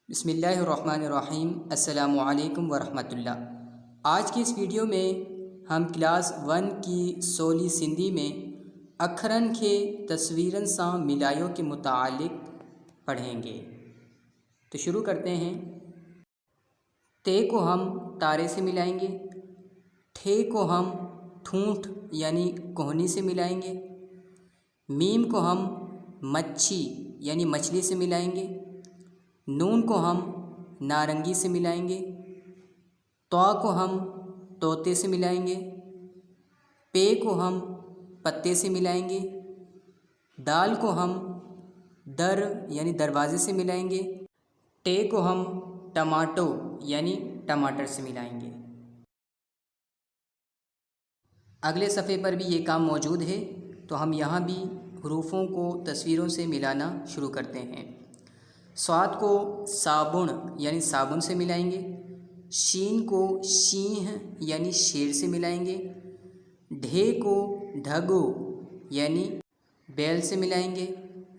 बिस्मिल्लाहिर्रहमानिर्रहीम। अस्सलामु अलैकुम वरहमतुल्लाह। आज की इस वीडियो में हम क्लास 1 की सोली सिंधी में अखरन के तस्वीरन सां मिलायो के मुतालिक पढ़ेंगे। तो शुरू करते हैं। ते को हम तारे से मिलाएंगे, ठे को हम ठूंठ यानी कोहनी से मिलाएंगे, मीम को हम मच्छी यानी मछली से मिलाएंगे, नून को हम नारंगी से मिलाएंगे, तौ को हम तोते से मिलाएंगे, पे को हम पत्ते से मिलाएंगे, दाल को हम दर यानी दरवाज़े से मिलाएंगे, टे को हम टमाटो यानी टमाटर से मिलाएंगे। अगले सफ़े पर भी ये काम मौजूद है, तो हम यहाँ भी हरूफों को तस्वीरों से मिलाना शुरू करते हैं। स्वाद को साबुन यानी साबुन से मिलाएंगे, शीन को शीह यानी शेर से मिलाएंगे, ढे को ढगो यानी बैल से मिलाएंगे,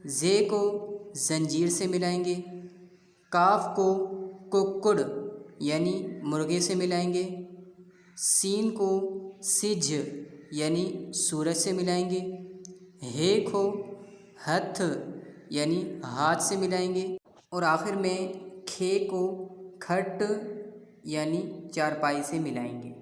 जे को जंजीर से मिलाएंगे, काफ को कुक्कुड़ यानी मुर्गे से मिलाएंगे, सीन को सिज यानी सूरज से मिलाएंगे, हे को हथ यानी हाथ से मिलाएंगे, और आखिर में खे को खट यानी चारपाई से मिलाएंगे।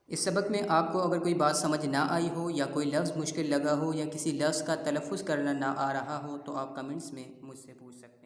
इस सबक में आपको अगर कोई बात समझ ना आई हो या कोई लफ्ज़ मुश्किल लगा हो या किसी लफ्ज़ का तलफ़ुज़ करना ना आ रहा हो तो आप कमेंट्स में मुझसे पूछ सकते हैं।